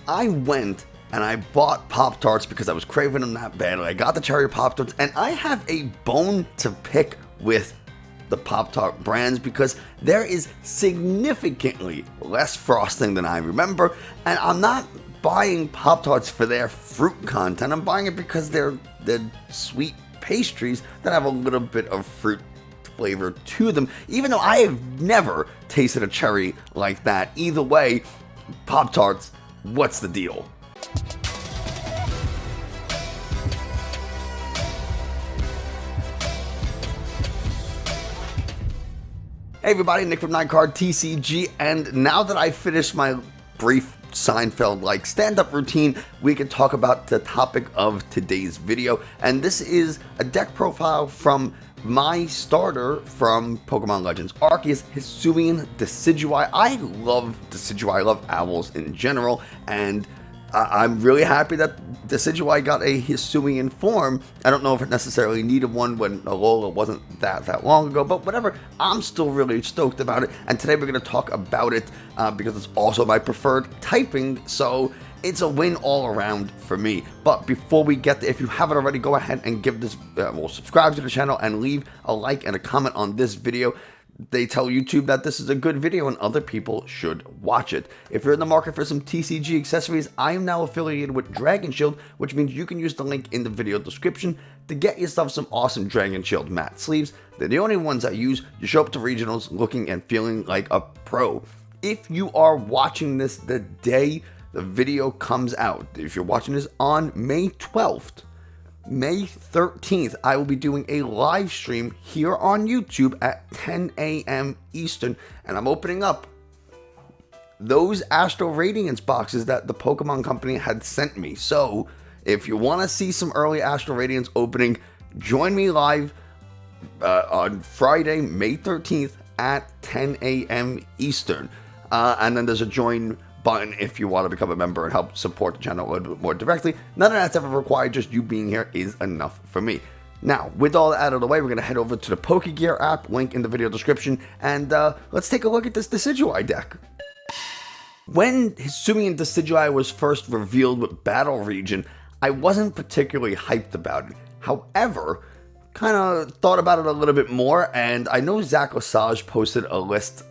I went and I bought Pop-Tarts because I was craving them that badly. I got the cherry Pop-Tarts, and I have a bone to pick with the Pop-Tart brands because there is significantly less frosting than I remember, and I'm not buying Pop-Tarts for their fruit content. I'm buying it because they're sweet pastries that have a little bit of fruit flavor to them, even though I have never tasted a cherry like that. Either way, Pop-Tarts, what's the deal? Hey everybody, Nick from Ninecard TCG, and now that I finished my brief Seinfeld-like stand-up routine, we can talk about the topic of today's video, and this is a deck profile from my starter from Pokemon Legends Arceus, Hisuian Decidueye. I love Decidueye, I love owls in general, and I'm really happy that Decidueye got a Hisuian form. I don't know if it necessarily needed one when Alola wasn't that long ago, but whatever, I'm still really stoked about it, and today we're going to talk about it because it's also my preferred typing, so it's a win all around for me. But before we get there, if you haven't already, go ahead and give this, subscribe to the channel and leave a like and a comment on this video. They tell YouTube that this is a good video and other people should watch it. If you're in the market for some TCG accessories, I am now affiliated with Dragon Shield, which means you can use the link in the video description to get yourself some awesome Dragon Shield matte sleeves. They're the only ones I use. You show up to regionals looking and feeling like a pro. If you are watching this the day the video comes out, if you're watching this on May 12th, May 13th, I will be doing a live stream here on YouTube at 10 a.m. Eastern, and I'm opening up those Astral Radiance boxes that the Pokemon Company had sent me. So, if you want to see some early Astral Radiance opening, join me live on Friday, May 13th at 10 a.m. Eastern. And then there's a join button if you want to become a member and help support the channel a little bit more directly. None of that's ever required, just you being here is enough for me. Now, with all that out of the way, we're going to head over to the Pokegear app, link in the video description, and let's take a look at this Decidueye deck. When Hisuian Decidueye was first revealed with Battle Region, I wasn't particularly hyped about it. However, kind of thought about it a little bit more, and I know Zach Lesage posted a list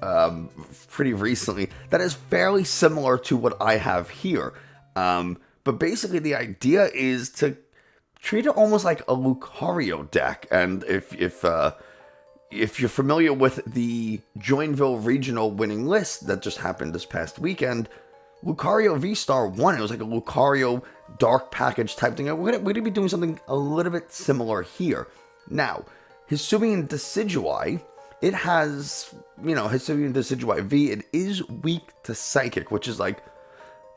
pretty recently that is fairly similar to what I have here. But basically the idea is to treat it almost like a Lucario deck, and if you're familiar with the Joinville Regional winning list that just happened this past weekend, Lucario VStar won. It was like a Lucario dark package type thing. We're going to be doing something a little bit similar here. Now, Hisuian Decidueye, it has, Hisuian Decidueye V, it is weak to Psychic, which is like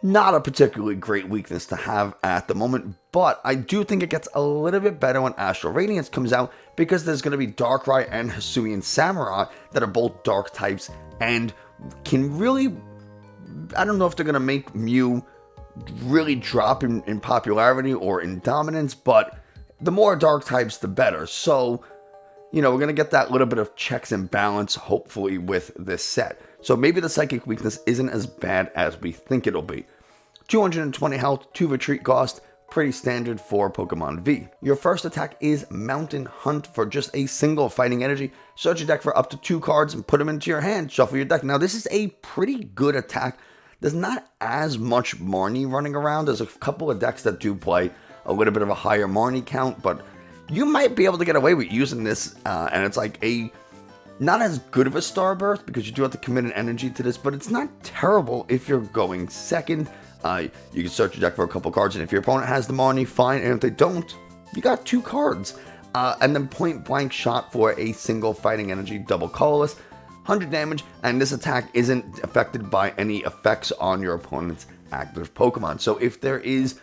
not a particularly great weakness to have at the moment, but I do think it gets a little bit better when Astral Radiance comes out because there's going to be Darkrai and Hisuian Samurai that are both dark types and can really, I don't know if they're going to make Mew really drop in popularity or in dominance, but the more dark types, the better. So, we're going to get that little bit of checks and balance, hopefully, with this set. So maybe the Psychic weakness isn't as bad as we think it'll be. 220 health, 2 retreat cost, pretty standard for Pokemon V. Your first attack is Mountain Hunt for just a single fighting energy. Search your deck for up to 2 cards and put them into your hand. Shuffle your deck. Now, this is a pretty good attack. There's not as much Marnie running around. There's a couple of decks that do play a little bit of a higher Marnie count, but you might be able to get away with using this, and it's like not as good of a Starburst because you do have to commit an energy to this, but it's not terrible if you're going second. You can search your deck for a couple cards, and if your opponent has the Marnie, fine, and if they don't, you got 2 cards. And then point blank shot for a single fighting energy, double colorless, 100 damage, and this attack isn't affected by any effects on your opponent's active Pokemon. So if there is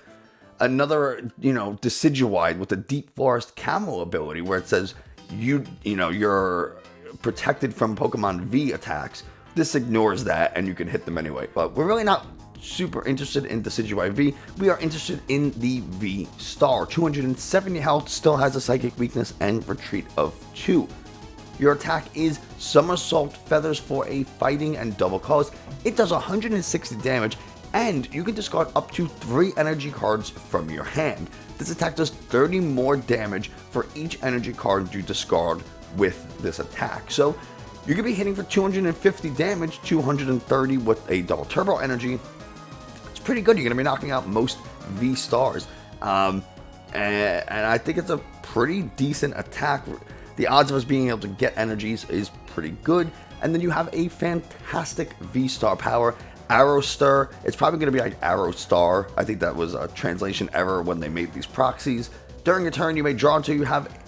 another, Decidueye with a Deep Forest Camo ability where it says you're protected from Pokemon V attacks, this ignores that and you can hit them anyway. But we're really not super interested in Decidueye V. We are interested in the VStar. 270 health, still has a Psychic weakness and retreat of 2. Your attack is Somersault Feathers for a fighting and double colors. It does 160 damage. and you can discard up to 3 energy cards from your hand. This attack does 30 more damage for each energy card you discard with this attack. So you could be hitting for 250 damage, 230 with a double turbo energy. It's pretty good. You're going to be knocking out most V-Stars. And I think it's a pretty decent attack. The odds of us being able to get energies is pretty good. And then you have a fantastic V-Star power, Arrow Stir. It's probably going to be like Arrow Star. I think that was a translation error when they made these proxies. During your turn, you may draw until you have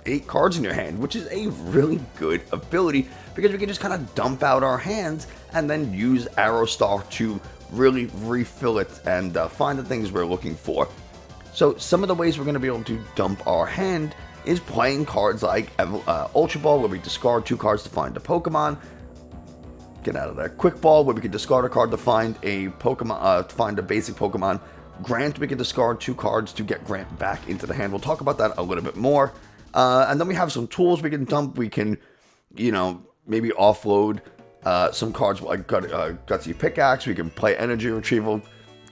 8 cards in your hand, which is a really good ability because we can just kind of dump out our hands and then use Arrow Star to really refill it and find the things we're looking for. So some of the ways we're going to be able to dump our hand is playing cards like Ultra Ball, where we discard 2 cards to find a Pokemon. Get out of there. Quick Ball, where we can discard a card to find a Pokemon, to find a basic Pokemon. Grant, we can discard 2 cards to get Grant back into the hand. We'll talk about that a little bit more. And then we have some tools we can dump. We can, maybe offload some cards like Gutsy Pickaxe. We can play Energy Retrieval,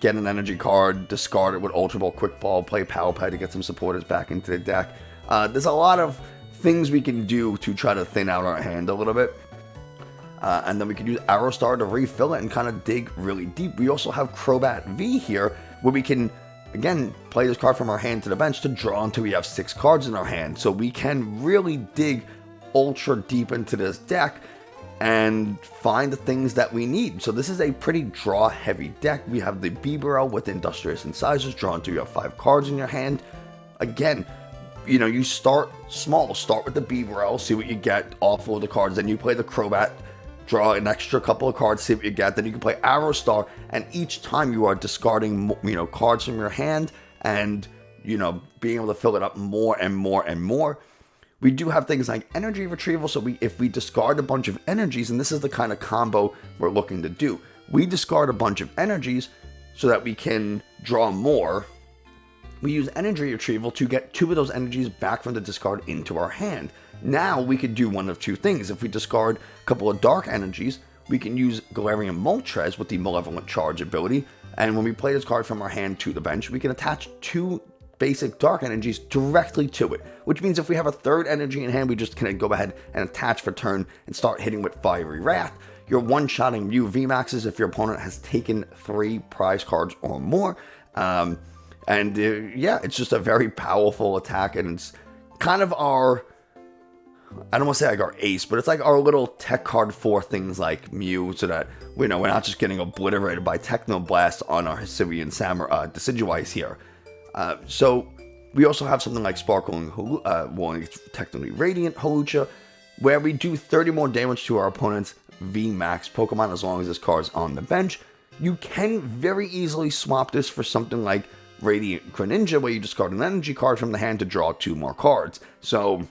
get an energy card, discard it with Ultra Ball, Quick Ball, play Power Pad to get some supporters back into the deck. There's a lot of things we can do to try to thin out our hand a little bit. And then we can use Arrow Star to refill it and kind of dig really deep. We also have Crobat V here, where we can, again, play this card from our hand to the bench to draw until we have 6 cards in our hand. So we can really dig ultra deep into this deck and find the things that we need. So this is a pretty draw heavy deck. We have the Bibarel with Industrious Incisors, draw until you have 5 cards in your hand. Again, you start small, start with the Bibarel, see what you get, offload the cards, then you play the Crobat, draw an extra couple of cards, see what you get, then you can play Arrow Star, and each time you are discarding, cards from your hand and, being able to fill it up more and more and more. We do have things like Energy Retrieval, so if we discard a bunch of energies, and this is the kind of combo we're looking to do, we discard a bunch of energies so that we can draw more. We use Energy Retrieval to get 2 of those energies back from the discard into our hand. Now we could do one of 2 things. If we discard a couple of dark energies, we can use Galarian Moltres with the Malevolent Charge ability, and when we play this card from our hand to the bench, we can attach 2 basic dark energies directly to it, which means if we have a 3rd energy in hand, we just can go ahead and attach for turn and start hitting with Fiery Wrath. You're one-shotting Mew VMAXs if your opponent has taken 3 prize cards or more. It's just a very powerful attack, and it's kind of our, I don't want to say like our ace, but it's like our little tech card for things like Mew, so that we're not just getting obliterated by Techno Blast on our Hisuian Decidueye here. So we also have something like Sparkling, technically Radiant Hawlucha, where we do 30 more damage to our opponent's VMAX Pokemon as long as this card's on the bench. You can very easily swap this for something like Radiant Greninja, where you discard an energy card from the hand to draw 2 more cards. So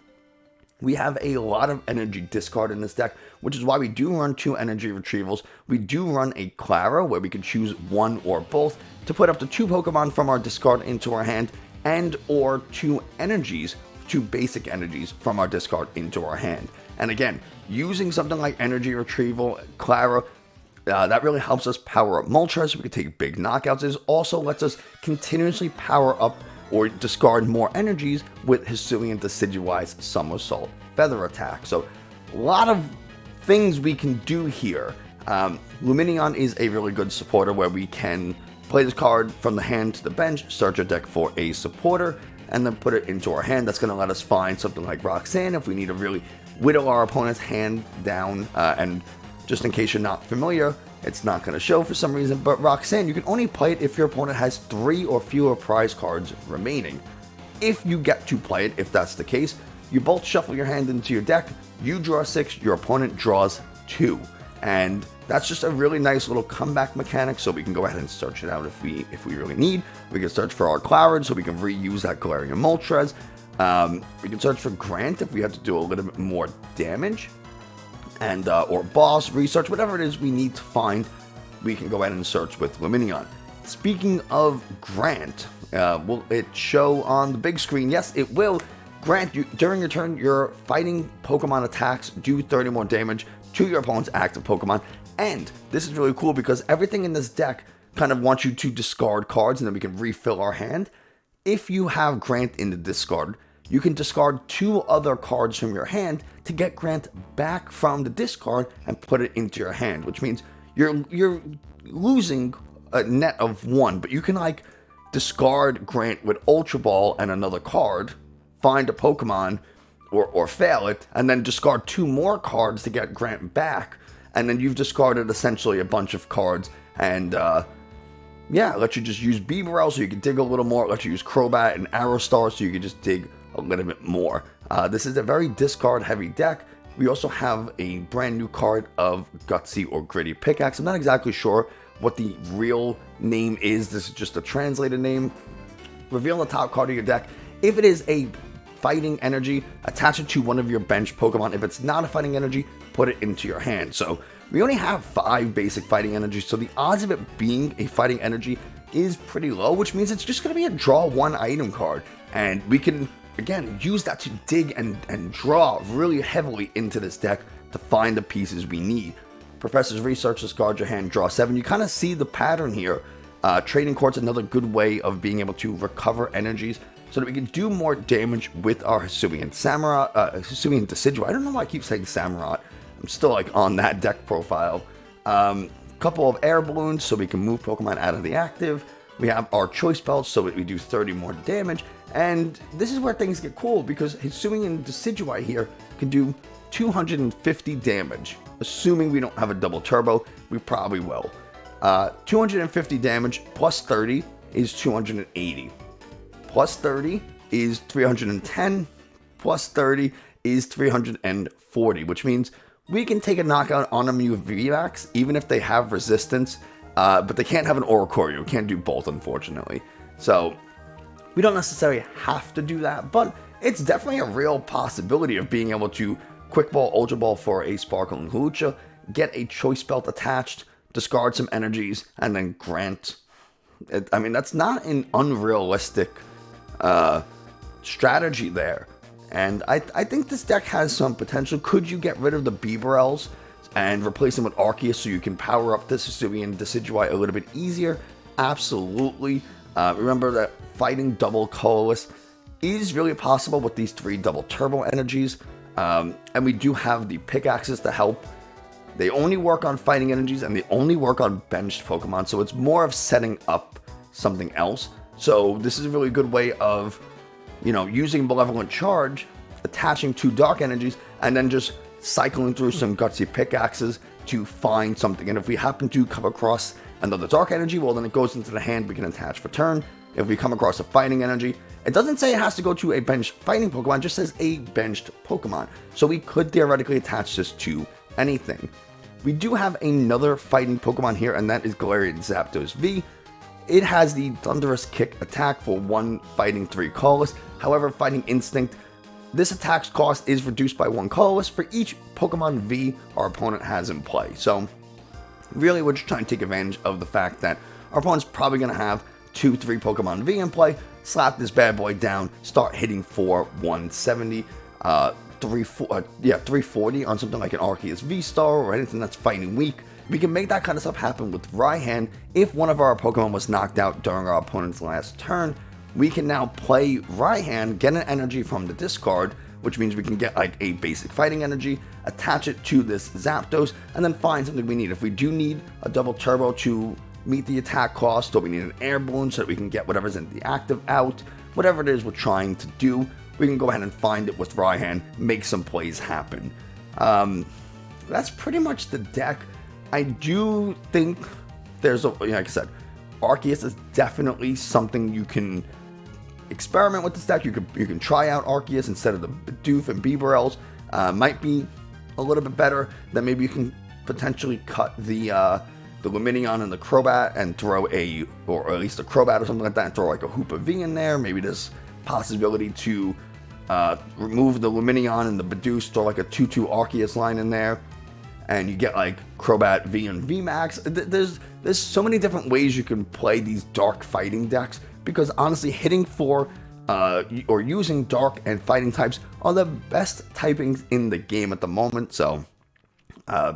we have a lot of energy discard in this deck, which is why we do run 2 energy retrievals. We do run a Clara, where we can choose 1 or both to put up to 2 Pokemon from our discard into our hand, and or 2 energies, 2 basic energies from our discard into our hand. And again, using something like energy retrieval, Clara, that really helps us power up Moltres so we can take big knockouts. It also lets us continuously power up or discard more energies with Hisuian Decidueye's Somersault Feather attack. So a lot of things we can do here. Lumineon is a really good supporter, where we can play this card from the hand to the bench, search a deck for a supporter, and then put it into our hand. That's going to let us find something like Roxanne if we need to really whittle our opponent's hand down. And just in case you're not familiar, it's not going to show for some reason, but Roxanne, you can only play it if your opponent has 3 or fewer prize cards remaining. If you get to play it, if that's the case, you both shuffle your hand into your deck, you draw 6, your opponent draws 2. And that's just a really nice little comeback mechanic, so we can go ahead and search it out if we really need. We can search for our Cloud, so we can reuse that Galarian Moltres. We can search for Grant if we have to do a little bit more damage. And or boss, research, whatever it is we need to find, we can go ahead and search with Lumineon. Speaking of Grant, will it show on the big screen? Yes, it will. Grant, during your turn, your fighting Pokemon attacks do 30 more damage to your opponent's active Pokemon. And this is really cool because everything in this deck kind of want you to discard cards and then we can refill our hand. If you have Grant in the discard, you can discard 2 other cards from your hand to get Grant back from the discard and put it into your hand, which means you're losing a net of 1, but you can like discard Grant with Ultra Ball and another card, find a Pokemon or fail it, and then discard 2 more cards to get Grant back, and then you've discarded essentially a bunch of cards, and yeah, let you just use Beaverell so you can dig a little more, let you use Crobat and Aerostar so you can just dig a little bit more. This is a very discard heavy deck. We also have a brand new card of Gutsy or Gritty Pickaxe. I'm not exactly sure what the real name is. This is just a translated name. Reveal the top card of your deck. If it is a fighting energy, attach it to one of your bench Pokemon. If it's not a fighting energy, put it into your hand. So we only have 5 basic fighting energies, so the odds of it being a fighting energy is pretty low, which means it's just going to be a draw 1 item card. And we can, again, use that to dig and draw really heavily into this deck to find the pieces we need. Professor's Research, discard your hand, draw 7. You kind of see the pattern here. Trading Court's another good way of being able to recover energies so that we can do more damage with our Hisuian Decidueye. I don't know why I keep saying Samurott. I'm still like on that deck profile. Couple of air balloons so we can move Pokemon out of the active. We have our choice belts so that we do 30 more damage. And this is where things get cool because Hisuian Decidueye here can do 250 damage. Assuming we don't have a double turbo, we probably will. 250 damage plus 30 is 280. Plus 30 is 310. Plus 30 is 340, which means we can take a knockout on a Mew VMAX, even if they have resistance, but they can't have an Oricorio. You can't do both, unfortunately. So we don't necessarily have to do that, but it's definitely a real possibility of being able to Quick Ball, Ultra Ball for a Sparkling Hulucha, get a Choice Belt attached, discard some energies, and then Grant. I mean, that's not an unrealistic strategy there. And I think this deck has some potential. Could you get rid of the Beaverells and replace them with Arceus so you can power up this Hisuian Decidueye a little bit easier? Absolutely. Remember that fighting double colorless is really possible with these 3 double turbo energies. And we do have the pickaxes to help. They only work on fighting energies and they only work on benched Pokemon. So it's more of setting up something else. So this is a really good way of, using Malevolent Charge, attaching 2 dark energies, and then just cycling through some Gutsy Pickaxes to find something. And if we happen to come across another dark energy, well, then it goes into the hand we can attach for turn. If we come across a fighting energy, it doesn't say it has to go to a benched fighting Pokemon, it just says a benched Pokemon. So we could theoretically attach this to anything. We do have another fighting Pokemon here, and that is Galarian Zapdos V. It has the Thunderous Kick attack for 1 fighting 3 colorless. However, Fighting Instinct, this attack's cost is reduced by 1 colorless for each Pokemon V our opponent has in play. So really we're just trying to take advantage of the fact that our opponent's probably going to have 2-3 Pokemon V in play, slap this bad boy down, start hitting for 170, 340 on something like an Arceus VStar or anything that's fighting weak. We can make that kind of stuff happen with Raihan. If one of our Pokemon was knocked out during our opponent's last turn, we can now play Raihan, get an energy from the discard, which means we can get like a basic fighting energy, attach it to this Zapdos, and then find something we need. If we do need a double turbo to meet the attack cost, or we need an air balloon so that we can get whatever's in the active out, whatever it is we're trying to do, we can go ahead and find it with Raihan, make some plays happen. That's pretty much the deck. I do think there's like I said, Arceus is definitely something you can experiment with this deck. You can try out Arceus instead of the Doof and Beaverells. Might be a little bit better. Then maybe you can potentially cut the Lumineon and the Crobat and throw or at least a Crobat or something like that, and throw like a Hoopa V in there. Maybe there's possibility to remove the Lumineon and the Bidoof, throw like a 2-2 Arceus line in there, and you get like Crobat V and VMAX. There's so many different ways you can play these dark fighting decks, because honestly, hitting for or using dark and fighting types are the best typings in the game at the moment. So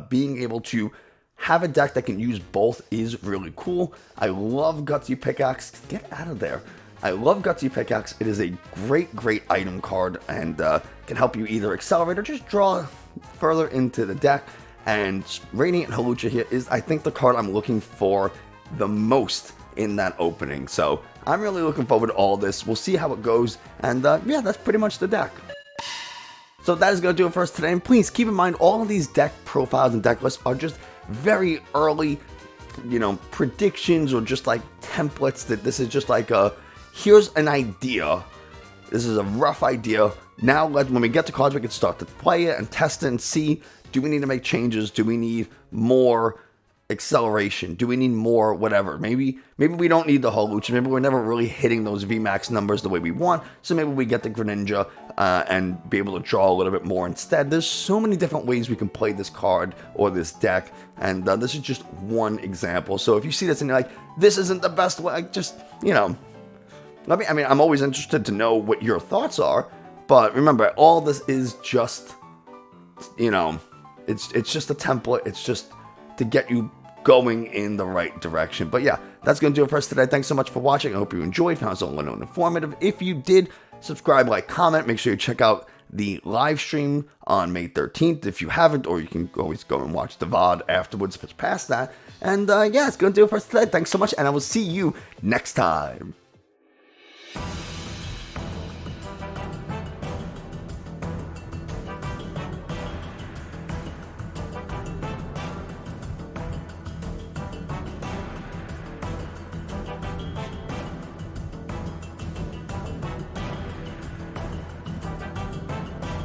being able to have a deck that can use both is really cool. I love Gutsy Pickaxe. Get out of there. I love Gutsy Pickaxe. It is a great, great item card and can help you either accelerate or just draw further into the deck. And Radiant Hawlucha here is, I think, the card I'm looking for the most in that opening. So I'm really looking forward to all this. We'll see how it goes. And yeah, that's pretty much the deck. So that is going to do it for us today. And please keep in mind, all of these deck profiles and deck lists are just very early, predictions or just like templates. That this is just like here's an idea. This is a rough idea. Now, when we get to cards, we can start to play it and test it and see, do we need to make changes? Do we need more acceleration? Do we need more whatever? Maybe we don't need the Hawlucha. Maybe we're never really hitting those VMAX numbers the way we want. So maybe we get the Greninja and be able to draw a little bit more instead. There's so many different ways we can play this card or this deck. And this is just one example. So if you see this and you're like, this isn't the best way, just, I'm always interested to know what your thoughts are. But remember, all this is just, it's just a template. It's just to get you going in the right direction. But yeah, that's going to do it for us today. Thanks so much for watching. I hope you enjoyed. Found it all informative. If you did, subscribe, like, comment. Make sure you check out the live stream on May 13th if you haven't, or you can always go and watch the VOD afterwards if it's past that. And yeah, it's going to do it for us today. Thanks so much, and I will see you next time.